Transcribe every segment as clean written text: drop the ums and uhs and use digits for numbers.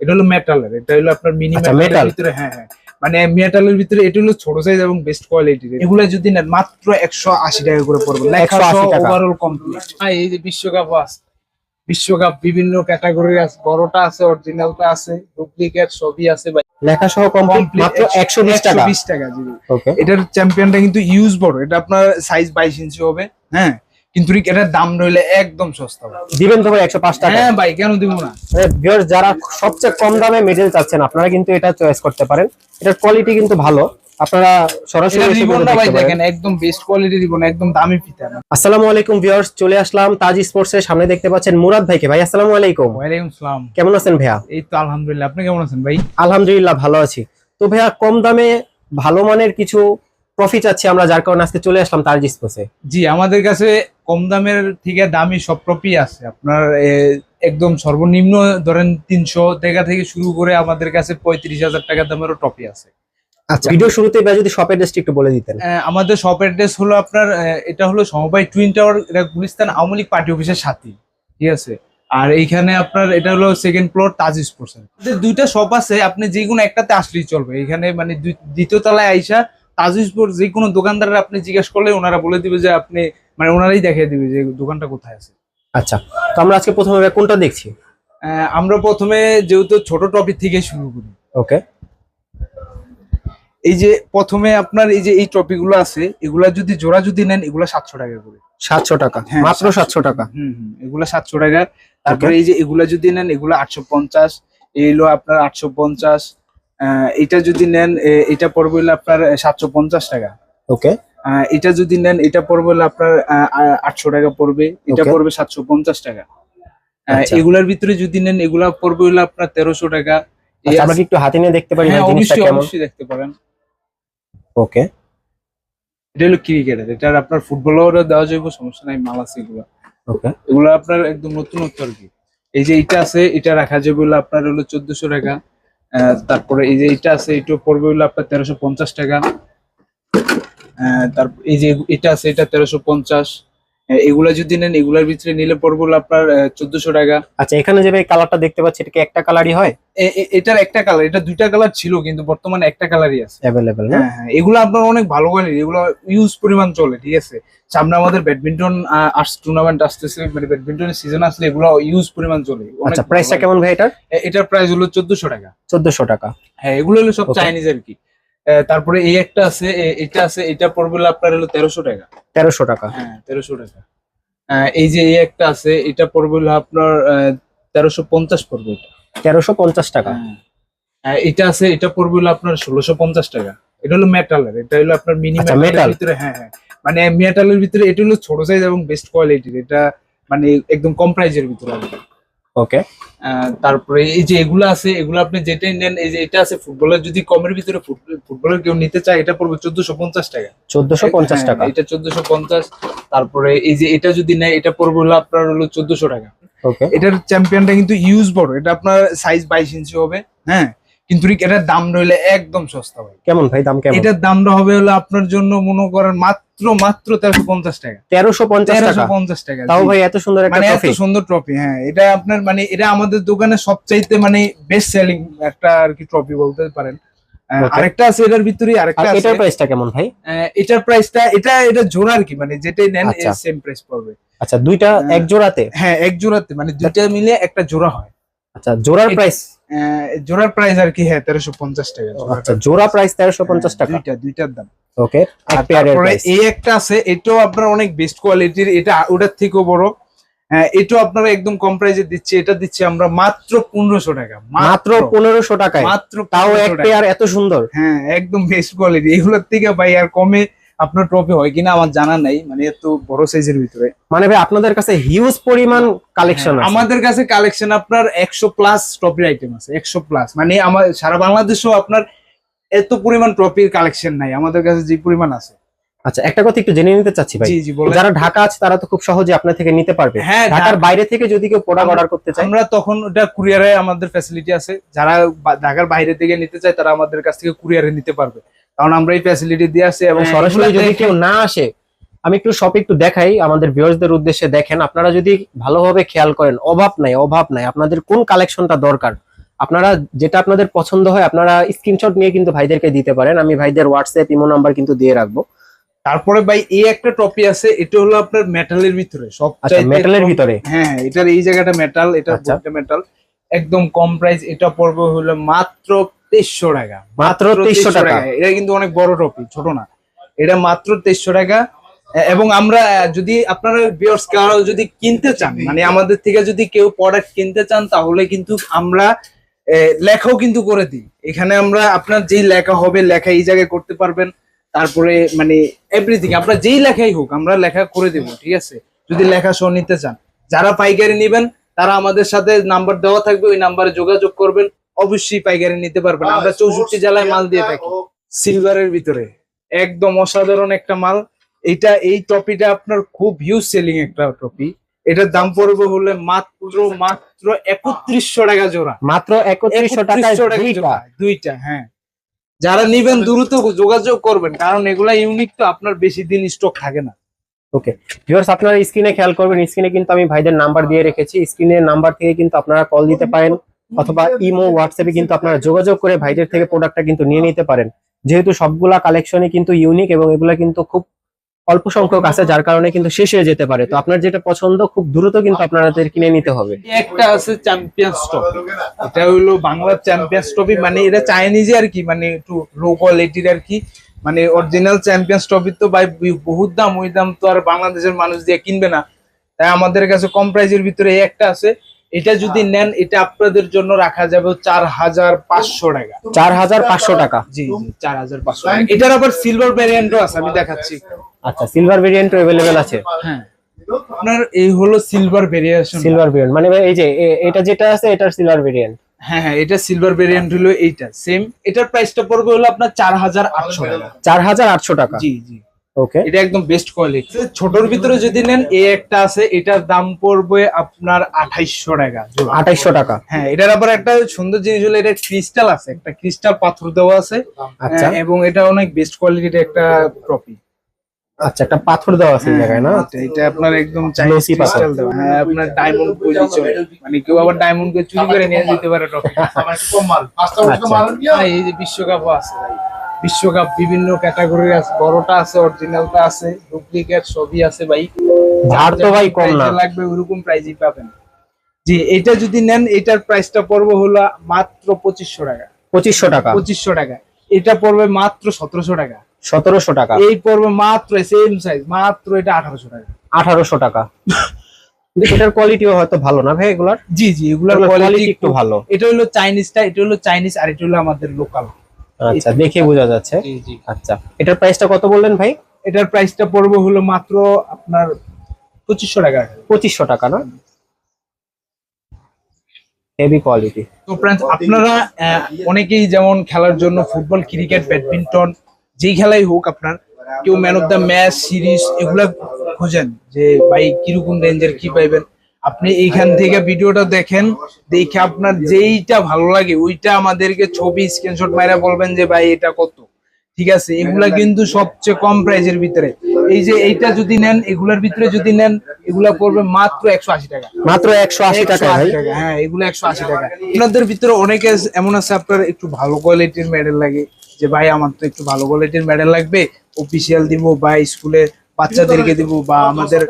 এটা হলো মেটালের, এটা হলো আপনার মিনি আচ্ছা, মেটালের metal। ভিতরে। হ্যাঁ হ্যাঁ, মানে মেটালের ভিতরে এটা হলো ছোট সাইজ এবং বেস্ট কোয়ালিটির। এগুলা যদি নেন মাত্র 180 টাকা করে পড়বে, 180 টাকা। Overall complete. হ্যাঁ, এই যে বিশ্বকাপও আছে, বিশ্বকাপ বিভিন্ন ক্যাটাগরির আছে, বড়টা আছে, অরিজিনালটা আছে, ডুপ্লিকেট সবই আছে ভাই। লেখা সহ কমপ্লিট মাত্র 120 টাকা। 120 টাকা জি। ওকে, এটার চ্যাম্পিয়নটা কিন্তু ইউজ বড়, এটা আপনার সাইজ 22 ইঞ্চি হবে। হ্যাঁ, কিন্তু এটার দাম রইলে একদম সস্তা ভাই। দিবেন তো ভাই 105 টাকা? হ্যাঁ ভাই, কেন দিব না। ভিউয়ার্স, যারা সবচেয়ে কম দামে মেডেল চাচ্ছেন আপনারা কিন্তু এটা চয়েস করতে পারেন। এটার কোয়ালিটি কিন্তু ভালো, আপনারা সরাসরি এটা এসে রিবন কিন্তু না ভাই, দেখতে পারেন। দেখেন একদম বেস্ট কোয়ালিটি রিবন, একদম দামি ফিতা না। আসসালামু আলাইকুম ভিউয়ার্স, চলে আসলাম তাজ স্পোর্টস এর সামনে। দেখতে পাচ্ছেন মুরাদ ভাইকে। ভাই আসসালামু আলাইকুম। ওয়ালাইকুম আসসালাম। কেমন আছেন ভাইয়া? এই তো আলহামদুলিল্লাহ, আপনি কেমন আছেন ভাই? আলহামদুলিল্লাহ ভালো আছি। তো ভাইয়া, কম দামে ভালো মানের কিছু ট্রফি চাচ্ছি আমরা, যার কারণে আজকে চলে আসলাম তাজ স্পোর্টসে। জি, আমাদের কাছে কম দামের থেকে দামি সব ট্রফি আছে আপনার। একদম সর্বনিম্ন ধরেন 300 টাকা থেকে শুরু করে আমাদের কাছে 35,000 টাকা দামেরও ট্রফি আছে। আচ্ছা, ভিডিও শুরুতে ভাই যদি শপের অ্যাড্রেসটা একটু বলে দিতেন। আমাদের শপ অ্যাড্রেস হলো আপনার, এটা হলো সমবায় টুইন টাওয়ার, এটা গুলিস্তান আওয়ামী লীগ পার্টি অফিসের সাথে, ঠিক আছে। আর এইখানে আপনার এটা হলো সেকেন্ড ফ্লোর তাজ স্পোর্টস। দুইটা শপ আছে, আপনি যে কোনো একটাতে আসলেই চলবে। এখানে মানে দ্বিতীয় তলায় আইসা তাজ স্পোর্টস যে কোনো দোকানদারের আপনি জিজ্ঞেস করলে ওনারা বলে দিবে যে আপনি, মানে ওনারাই দেখিয়ে দিবে যে দোকানটা কোথায় আছে। আচ্ছা, তো আমরা আজকে প্রথমে ভাই কোনটা দেখছি? আমরা প্রথমে যেহেতু ছোট টপিক থেকে শুরু করি। ওকে, এই যে প্রথমে আপনার এই যে এই টপিক গুলো আছে, এগুলা যদি জোড়া যদি নেন এগুলা 700 টাকা করে। 700 টাকা? হ্যাঁ, মাত্র 700 টাকা? এগুলা 700 টাকা। তারপরে এই যে এগুলা যদি নেন এগুলা 850, এইগুলো আপনার 850। এটা যদি নেন এটা পড়বে হলো আপনার 750 টাকা। ওকে, এটা যদি নেন এটা পড়বে হলো আপনার 800 টাকা পড়বে। এটা Okay. পড়বে 750 টাকা। আচ্ছা। এগুলার ভিতরে যদি নেন এগুলা পড়বে হলো আপনার 1300 টাকা। আচ্ছা, আমরা কি একটু হাতে নিয়ে দেখতে পারি হ্যাঁ, ভাই জিনিসটা অবশ্যই কেমন? অবশ্যই দেখতে পারেন। ওকে, এটা হলো ক্রিকেটের, এটার আপনার ফুটবলারও দেওয়া যাবে, সমস্যা নাই, মাল আছে এগুলো। ওকে, এগুলো আপনার একদম নতুনত্ব আর কি। এই যে এটা আছে, এটা রাখা যাবে হলো আপনার হলো 1400 টাকা। তারপরে এই যে এটা আছে, এটা পড়বে হলো আপনার 1350 টাকা। তারপর এই যে এটা আছে, এটা 1350। এগুলা যদি নেন এগুলার ভিতরে নিলে পড়বে হলো আপনার 1400 টাকা। আচ্ছা, এখানে যে ভাই কালারটা দেখতে পাচ্ছি, এটা কি একটা কালারই হয়? এটার একটা কালার, এটা দুইটা কালার ছিল কিন্তু বর্তমানে একটা কালারই আছে অ্যাভেলেবল না? হ্যাঁ হ্যাঁ, এগুলো আপনার অনেক ভালো কোয়ালিটি, এগুলো ইউজ পরিমাণ চলে, ঠিক আছে। সামনে আমাদের ব্যাডমিন্টন টুর্নামেন্ট আসতেছে, মানে ব্যাডমিন্টনের সিজন আসলে এগুলো ইউজ পরিমাণ চলে। আচ্ছা, প্রাইসটা কেমন ভাই এটার? এটার প্রাইস হলো 1400 টাকা। 1400 টাকা? হ্যাঁ, এগুলো হলো সব Okay. চাইনিজ আর কি। তারপরে এই একটা আছে, এটা আছে, এটা পড়বে হলো আপনার হলো 1300 টাকা। 1300 টাকা? হ্যাঁ, 1300 টাকা। এই যে এই একটা আছে, এটা পড়বে হলো আপনার 1350 পড়বে এটা। 1350 টাকা? এটা আছে, এটা পড়বে হলো আপনার 1650 টাকা। এটা হলো মেটালের, এটা হলো আপনার মিনি আচ্ছা, মেটালের metal। ভিতরে। হ্যাঁ হ্যাঁ, মানে মেটালের ভিতরে এটা হলো ছোট সাইজ এবং বেস্ট কোয়ালিটির, এটা মানে একদম কম প্রাইজের ভিতরে আর কি। ওকে, তারপরে এই যে এগুলো আছে, এগুলো আপনি যেটাই নেন, এই যে এটা আছে ফুটবলের, যদি কমের ভিতরে ফুটবলের কেউ নিতে চায় এটা পড়বে 1450 টাকা। 1450 হ্যাঁ, টাকা? এটা 1450। তারপরে এই যে এটা যদি নেয় এটা পড়বে হলো আপনার হলো 1400 টাকা। ওকে, এটার চ্যাম্পিয়নটা কিন্তু ইউজ বড়, এটা আপনার সাইজ 22 ইঞ্চি হবে। হ্যাঁ, কিন্তু এটার দাম রইলে একদম সস্তা ভাই। কেমন ভাই দাম কেমন? এটার দামটা হবে হলো আপনার জন্য মনে করেন মাত্র 1350 টাকা। 1350 টাকা? 1350 টাকা, তাও জি। ভাই এত সুন্দর একটা মানে এত ট্রফি? সুন্দর ট্রফি, হ্যাঁ। এটা আপনার মানে এটা আমাদের দোকানে সবচাইতে মানে বেস্ট সেলিং একটা আর কি ট্রফি বলতে পারেন। Okay. আরেকটা আছে এটার ভিতরে, আর আরেকটা আছে। এটার প্রাইসটা কেমন ভাই? এটার প্রাইসটা এটা জোড়া আর কি, মানে যেটাই নেন আচ্ছা। সেম প্রাইস পড়বে। আচ্ছা, দুইটা এক জোড়াতে? হ্যাঁ, এক জোড়াতে, মানে দুইটা মিলে একটা জোড়া হয়। আচ্ছা, জোড়ার প্রাইস? জোড়ার প্রাইস আর কি, হ্যাঁ, 1350 টাকা। আচ্ছা, জোড়া প্রাইস 1350 টাকা? দুইটার দাম। ওকে, এক আর পেয়ারের তারপরে প্রাইস? এই একটা আছে, এটাও আপনার অনেক বেস্ট কোয়ালিটির, এটা ওটার থেকেও বড়। এটাও আপনারা একদম কম প্রাইসে দিচ্ছি, এটা দিচ্ছি আমরা মাত্র 1500 টাকা। মাত্র 1500 টাকায়? মাত্র তাও 1500 এক টাকা। পেয়ার এত সুন্দর? হ্যাঁ, একদম বেস্ট কোয়ালিটি। এগুলোর থেকে ভাই আর কমে আপনার ট্রফি হয় কিনা আমার জানা নাই, মানে এত বড় সাইজের ভিতরে। মানে ভাই আপনাদের কাছে হিউজ পরিমাণ কালেকশন আছে? আমাদের কাছে কালেকশন আপনার 100 প্লাস ট্রফির আইটেম আছে, 100 প্লাস। মানে আমার সারা বাংলাদেশেও আপনার এত পরিমাণ ট্রফির কালেকশন নাই, আমাদের কাছে যে পরিমাণ আছে। আচ্ছা, একটা কথা একটু জেনে নিতে চাচ্ছি ভাই। জি জি, বলেন। যারা ঢাকা আছে তারা তো খুব সহজে আপনার থেকে নিতে পারবে। হ্যাঁ, ঢাকার বাইরে থেকে যদি কেউ প্রোডাক্ট অর্ডার করতে চায়? আমরা তখন ওটা কুরিয়ারে আমাদের ফ্যাসিলিটি আছে, যারা ঢাকার বাইরে থেকে নিতে চায় তারা আমাদের কাছ থেকে কুরিয়ারে নিতে পারবে, কারণ আমরা এই ফ্যাসিলিটি দিয়ে আসি। এবং সরাসরি যদি কেউ না আসে, আমি একটু শপে একটু দেখাই আমাদের ভিউয়ার্সদের উদ্দেশ্যে। দেখেন, আপনারা যদি ভালোভাবে খেয়াল করেন, অভাব নাই, অভাব নাই। আপনাদের কোন কালেকশনটা দরকার আপনারা যেটা আপনাদের পছন্দ হয় আপনারা স্ক্রিনশট নিয়ে কিন্তু ভাইদেরকে দিতে পারেন। আমি ভাইদের হোয়াটসঅ্যাপ ইমো নাম্বার কিন্তু দিয়ে রাখবো। তারপরে ভাই এই একটা টপি আছে, এটা হলো আপনার মেটালের ভিতরে আচ্ছা, সবচেয়ে মেটালের ভিতরে। হ্যাঁ, এটার এই জায়গাটা মেটাল, এটা আচ্ছা। মেটাল, একদম কম প্রাইস। এটা পড়বে হলো মাত্র 2300 টাকা। মাত্র 2300 টাকা। এটা কিন্তু অনেক বড় টপি, ছোট না। এটা মাত্র 2300 টাকা। এবং আমরা যদি আপনারা ভিউয়ার্স কারো যদি কিনতে চান, মানে আমাদের থেকে যদি কেউ প্রোডাক্ট কিনতে চান, তাহলে কিন্তু আমরা লেখাও কিন্তু করে দিই। এখানে আমরা আপনার যেই লেখা হবে লেখা এই জায়গায় করতে পারবেন। তারপরে মানে এভরিথিং আপনার যেই লেখাই হোক আমরা লেখা করে দেব, ঠিক আছে? যদি লেখা সহ নিতে চান, যারা পাইকারি নেবেন তারা আমাদের সাথে নাম্বার দেওয়া থাকবে, ওই নাম্বারে যোগাযোগ করবেন, অবশ্যই পাইকারি নিতে পারবেন। আমরা 64 জেলায় মাল দিয়ে থাকি। সিলভারের ভিতরে একদম অসাধারণ একটা মাল। এই টপিটা আপনার খুব হিউজ সেলিং একটা টপি। এটার দাম পড়বে হলে মাত্র 3100 টাকা জোড়া। মাত্র 3100 টাকায় দুইটা। হ্যাঁ, যারা নিবেন দ্রুত যোগাযোগ করবেন, কারণ এগুলা ইউনিক, তো আপনার বেশি দিন স্টক থাকে না। ওকে ভিউয়ার্স, আপনারা স্ক্রিনে খেয়াল করবেন, স্ক্রিনে কিন্তু আমি ভাইদের নাম্বার দিয়ে রেখেছি। স্ক্রিনের নাম্বার থেকে কিন্তু আপনারা কল দিতে পারেন, অথবা ইমো হোয়াটসঅ্যাপে কিন্তু আপনারা যোগাযোগ করে ভাইদের থেকে প্রোডাক্টটা কিন্তু নিয়ে নিতে পারেন। যেহেতু সবগুলা কালেকশনই কিন্তু ইউনিক এবং এগুলা কিন্তু খুব অল্প সংখ্যক আছে, যার কারণে কিন্তু শেষ হয়ে যেতে পারে। তো আপনার যেটা পছন্দ খুব দ্রুত কিন্তু আপনাদের কিনে নিতে হবে। একটা আছে চ্যাম্পিয়ন্স ট্রফি, এটা হলো বাংলার চ্যাম্পিয়ন্স ট্রফি, মানে এটা চাইনিজে আর কি, মানে একটু লো কোয়ালিটির আর কি। মানে অরিজিনাল চ্যাম্পিয়ন্স ট্রফি তো ভাই বহুত দাম, ওই দাম তো আর বাংলাদেশের মানুষ দিয়ে কিনবে না। তাই আমাদের কাছে কম প্রাইজের ভিতরে এই একটা আছে। এটা যদি নেন, এটা আপনাদের জন্য রাখা যাবে 4500 টাকা। 4500 টাকা? জি জি, 4500 টাকা। এটার আবার সিলভার ভ্যারিয়েন্টও আছে, আমি দেখাচ্ছি। আচ্ছা, সিলভার ভেরিয়েন্টও अवेलेबल আছে? হ্যাঁ, আপনার এই হলো সিলভার ভেরিয়েশন। সিলভার ভেরিয়েন্ট মানে এই যে এটা যেটা আছে এটার সিলভার ভেরিয়েন্ট? হ্যাঁ হ্যাঁ, এটা সিলভার ভেরিয়েন্ট হলো এইটা সেম। এটার প্রাইসটা পড়বে হলো আপনার 4800 টাকা। 4800 টাকা? জি জি। ওকে, এটা একদম বেস্ট কোয়ালিটি। ছোটর ভিতরে যদি নেন, এই একটা আছে, এটার দাম পড়বে আপনার 2800 টাকা। 2800 টাকা? হ্যাঁ, এটার আবার একটা সুন্দর জিনিস হলো এটা ক্রিস্টাল আছে, একটা ক্রিস্টাল পাথর দেওয়া আছে। আচ্ছা। এবং এটা অনেক বেস্ট কোয়ালিটির একটা ট্রফি। আচ্ছা, একটা পাথর দেওয়া আছে এই জায়গায় না? এটা আপনার একদম চাইনিজ Glossy পাথর। ক্রিস্টাল দেওয়া। হ্যাঁ, আপনার ডায়মন্ড বলে চলে, মানে কেউ আবার ডায়মন্ড কে চুরি করে নিয়ে যেতে পারে ট্রফি। এই যে বিশ্বকাপও আছে ভাই, বিশ্বকাপ বিভিন্ন ক্যাটাগরির আছে, বড়টা আছে, অরিজিনালটা আছে, ডুপ্লিকেট সবই আছে ভাই। ধার তো ভাই কম না। প্রাইস লাগবে ওরকম প্রাইসই পাবেন। জি, এটা যদি নেন, এটার প্রাইসটা পড়বে হলো মাত্র 2500 টাকা। 2500 টাকা? 2500 টাকা। এটা পড়বে মাত্র 1700 টাকা। 1700 টাকা? এই পড়বে মাত্র সেম সাইজ, মাত্র এটা 1800 টাকা। 1800 টাকা? এটার কোয়ালিটিও হয়তো ভালো না ভাই এগুলার? জি জি, এগুলোর কোয়ালিটি কোয়ালিটি একটু ভালো। এটা হলো চাইনিজটা, এটা হলো চাইনিজ, আর এটা হলো আমাদের লোকাল। আচ্ছা, দেখে বোঝা যাচ্ছে। জি জি। আচ্ছা, এটার প্রাইসটা কত বললেন ভাই? এটার প্রাইসটা পড়বে হলো মাত্র আপনার 2500 টাকা। 2500 টাকা না? Heavy quality. তো ফ্রেন্ডস, আপনারা অনেকেই যেমন খেলার জন্য ফুটবল, ক্রিকেট, ব্যাডমিন্টন, যেই খেলাই হোক, আপনার কেউ man of the match, series এগুলা খোঁজেন যে ভাই কিরকম রেঞ্জের কি পাইবেন। আপনি এইখান থেকে ভিডিওটা দেখেন, দেখে আপনার যেইটা ভালো লাগে ওইটা আমাদেরকে ছবি স্ক্রিনশট মাইরা বলবেন যে ভাই এটা কত, ঠিক আছে? এগুলা কিন্তু সবচেয়ে কম প্রাইজের ভিতরে। এই যে এইটা যদি নেন, এগুলার ভিতরে যদি নেন, এগুলা পড়বে মাত্র 180 টাকা। মাত্র 180 টাকা ভাই? হ্যাঁ, এগুলো 180 টাকা। আপনাদের ভিতরে অনেকে এমন আছে, আপনার একটু ভালো কোয়ালিটির মেডেল লাগে, যে ভাই আমার তো একটু ভালো কোয়ালিটির মেডেল লাগবে, অফিসিয়াল দিব বা স্কুলে বাচ্চাদেরকে দিব বা আমাদের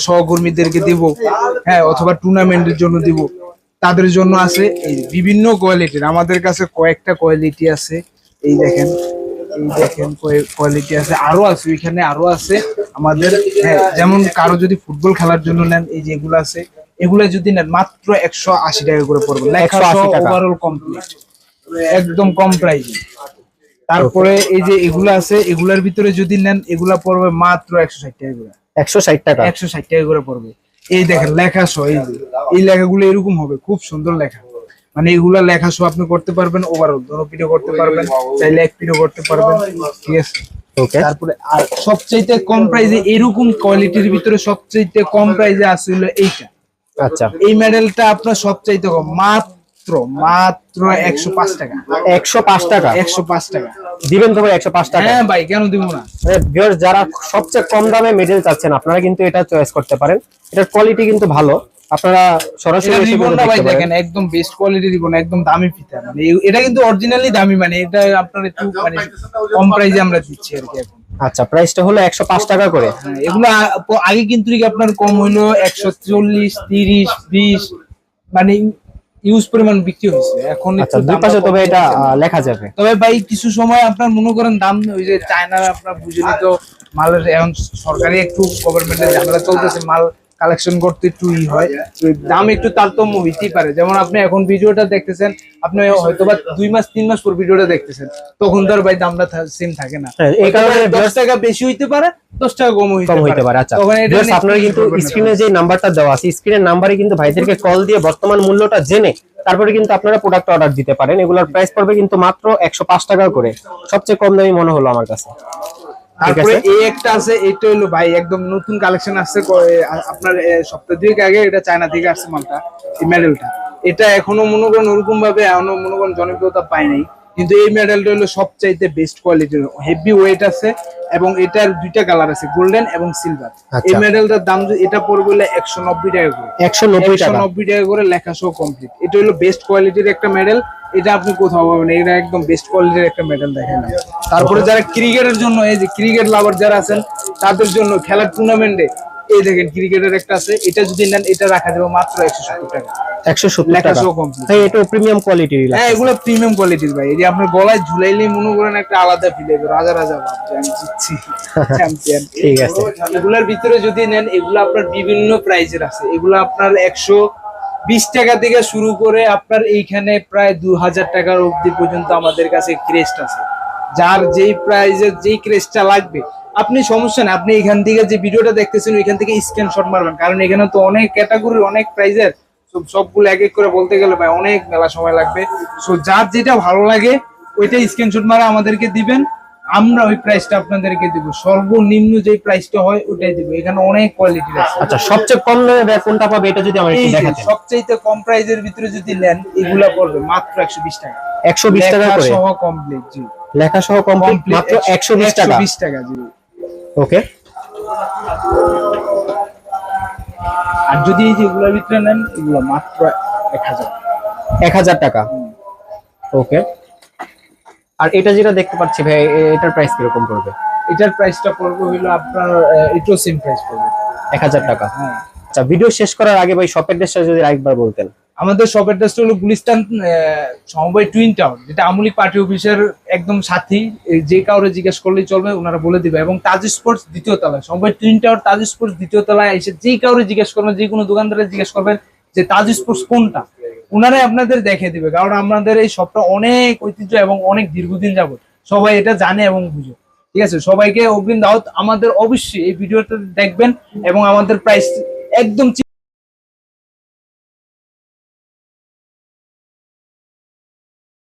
সহকর্মীদেরকে দিব, হ্যাঁ, অথবা টুর্নামেন্টের জন্য দিব। তাদের জন্য আছে এই বিভিন্ন কোয়ালিটির, আমাদের কাছে কয়েকটা কোয়ালিটি আছে। এই দেখেন কোয়ালিটি আছে, আরো আছে ওইখানে, আরো আছে আমাদের। হ্যাঁ, যেমন কারো যদি ফুটবল খেলার জন্য নেন, এই যে এগুলো আছে, এগুলা যদি নেন মাত্র 180 টাকা করে পড়বে। 180 টাকা ওভারঅল কমপ্লিট, একদম কম প্রাইসে। তারপরে এই যে এগুলা আছে, এগুলার ভিতরে যদি নেন, এগুলা পড়বে মাত্র 160 টাকা করে। 160 টাকা? 160 টাকা করে পড়বে। এই দেখেন লেখা সহ, এই লেখাগুলো এরকম হবে, খুব সুন্দর লেখা। মানে এগুলা লেখা সহ আপনি করতে পারবেন, ওভারঅল দোনো পিডিও করতে পারবেন, চাইলে এক পিডিও করতে পারবেন, ঠিক আছে? ওকে। তারপরে আর সবচাইতে কম প্রাইসে, এরকম কোয়ালিটির ভিতরে সবচাইতে কম প্রাইসে আছে হলো এইটা। আচ্ছা, এই মডেলটা আপনার সবচাইতে কম, মাত্র 105 টাকা। 105 টাকা? 105 টাকা দিবেন তো ভাই? 105 টাকা? হ্যাঁ ভাই, কেন দিব না? ভিউয়ার্স, যারা সবচেয়ে কম দামে মেডেল চাচ্ছেন আপনারা কিন্তু এটা চয়েস করতে পারেন। এটার কোয়ালিটি কিন্তু ভালো, আপনারা সরাসরি এটা এসে রিবন কিন্তু না ভাই, দেখতে পারেন। দেখেন একদম বেস্ট কোয়ালিটি রিবন, একদম দামি ফিতা, মানে এটা কিন্তু অরিজিনালি দামি, মানে এটা আপনার একটু মানে কম প্রাইসে আমরা দিচ্ছি আর কি এখন। আচ্ছা, প্রাইসটা হলো 105 টাকা করে। হ্যাঁ, এগুলো আগে কিন্তু কি আপনার কম হইলো 140, 30, 20, মানে ইউজ পরিমাণ বিক্রি হয়েছে। এখন আচ্ছা, একটু দুই দামটা পাশে কম তবে এটা হয়েছে। লেখা যাবে। তবে ভাই কিছু সময় আপনার মনে করেন দাম, ওই যে চায়না আপনার বুঝেনি তো, মালের এখন সরকারি একটু গভর্নমেন্টের ঝামেলা চলতেছে, মাল কালেকশন করতে একটু হয়, তো দাম একটু তারতম্য হইতেই পারে। যেমন আপনি এখন ভিডিওটা দেখতেছেন, আপনি হয়তো বা 2 মাস 3 মাস পর ভিডিওটা দেখতেছেন, তখন তো আর ভাই দামটা সেম থাকে না। হ্যাঁ, এই কারণে 10 টাকা বেশি হইতে পারে, 10 টাকা কম কম হইতে পারে। আচ্ছা তখন এটা ভিউয়ার্স, নিয়ে আপনারা কিন্তু করবেন না। স্ক্রিনে যে নাম্বারটা দেওয়া আছে, স্ক্রিনের নাম্বারে কিন্তু ভাইদেরকে কল দিয়ে বর্তমান মূল্যটা জেনে তারপরে কিন্তু আপনারা প্রোডাক্ট অর্ডার দিতে পারেন। এগুলোর প্রাইস পড়বে কিন্তু মাত্র 105 টাকা করে, সবচেয়ে কম দামি মনে হলো আমার কাছে। ঠিক তারপরে আছে, এই একটা আছে, এটা হলো ভাই একদম নতুন কালেকশন আসছে আপনার সপ্তাহ দুয়েক আগে, এটা চায়না থেকে আসছে মালটা, এই মেডেলটা। এটা এখনো মনে করেন ওরকম ভাবে এখনো মনে করেন জনপ্রিয়তা পায় নাই, কিন্তু এই মেডেলটা হলো সবচাইতে বেস্ট কোয়ালিটির, হেভি ওয়েট আছে, এবং এটার দুইটা কালার আছে, গোল্ডেন এবং সিলভার। এই আচ্ছা। মেডেলটার দাম এটা পড়বে হলো 190 টাকা করে। 190 টাকা। 190 টাকা করে, লেখা সহ কমপ্লিট। এটা হলো বেস্ট কোয়ালিটির একটা মেডেল, এটা আপনি কোথাও পাবেন না, এটা একদম বেস্ট কোয়ালিটির একটা মেডেল, দেখেন। তারপরে যারা ক্রিকেটের জন্য, এই যে ক্রিকেট লাভার যারা আছেন, তাদের জন্য খেলার টুর্নামেন্টে এই দেখেন ক্রিকেটের একটা আছে, এটা যদি নেন এটা রাখা যাবে মাত্র 170 টাকা, 170 লেখা টাকা। সহ কমপ্লিট। ভাই এটা প্রিমিয়াম কোয়ালিটির। হ্যাঁ, এগুলো প্রিমিয়াম কোয়ালিটির ভাই, এই যে আপনার গলায় ঝুলাইলেই মনে করেন একটা আলাদা ফিল হবে, রাজা রাজা ভাব যে আমি জিতছি, চ্যাম্পিয়ন। ঠিক আছে। এগুলোর ভিতরে যদি নেন, এগুলো আপনার বিভিন্ন প্রাইজের আছে, এগুলো আপনার 120 টাকা থেকে শুরু করে আপনার এইখানে প্রায় 2000 টাকার অবধি পর্যন্ত আমাদের কাছে ক্রেস্ট আছে। যার যেই প্রাইজের যেই ক্রেস্টটা লাগবে, আপনি সমস্যা না, আপনি এখান থেকে যে ভিডিওটা দেখতেছেন ওইখান থেকে স্ক্রিনশট মারবেন, কারণ এখানে তো অনেক ক্যাটাগরির অনেক প্রাইজের, সবগুলো এক এক করে বলতে গেলে ভাই অনেক মেলা সময় লাগবে। সো যার যেটা ভালো লাগে ওইটা স্ক্রিনশট মারা আমাদেরকে দিবেন, আমরা ওই প্রাইসটা আপনাদেরকে দিব, সর্বনিম্ন যে প্রাইসটা হয় ওটাই দিব। এখানে অনেক কোয়ালিটির আছে। আচ্ছা, সবচেয়ে কম দামে ব্যাগ কোনটা পাবে এটা যদি আমার এই একটু যে দেখাতেন। সবচাইতে কম প্রাইজের ভিতরে যদি নেন, এগুলা পড়বে মাত্র 120 টাকা, 120 টাকা লেখা করে, সহ কমপ্লিট। জি, লেখা সহ কমপ্লিট, মাত্র 120 টাকা। 120 টাকা। জি। ওকে। আর যদি এই যে এগুলোর ভিতরে নেন, এগুলো মাত্র 1000। 1000 টাকা। ওকে। আর এটা যেটা দেখতে পাচ্ছি ভাই, এটার প্রাইস কিরকম পড়বে? এটার প্রাইসটা পড়বে হইলো আপনার এটাও সেম প্রাইস পড়বে 1000 টাকা। হ্যাঁ। আচ্ছা, ভিডিও শেষ করার আগে ভাই শপের ড্রেসটা যদি আরেকবার বলতেন। আমাদের শপ অ্যাড্রেসটা হলো গুলিস্তান সমবায় টুইন টাউন, যেটা আমুলিক পার্টি অফিসের একদম সাথী। যে কাউরে জিজ্ঞেস করলেই চলবে, ওনারা বলে দিবে। এবং তাজ স্পোর্টস দ্বিতীয় তলায়, সমবায় টুইন টাউন তাজ স্পোর্টস দ্বিতীয় তলায় এসে যে কাউরে জিজ্ঞেস করবেন, যে কোনো দোকানদারে জিজ্ঞেস করবেন যে তাজ স্পোর্টস কোনটা, ওনারাই আপনাদের দেখে দিবে। কারণ আমাদের এই শপটা অনেক ঐতিহ্য এবং অনেক দীর্ঘদিন যাবত সবাই এটা জানে এবং বুঝে। ঠিক আছে, সবাইকে অগ্রিম দাওয়াত। আমাদের অবশ্যই এই ভিডিওটা দেখবেন এবং আমাদের প্রাইস একদম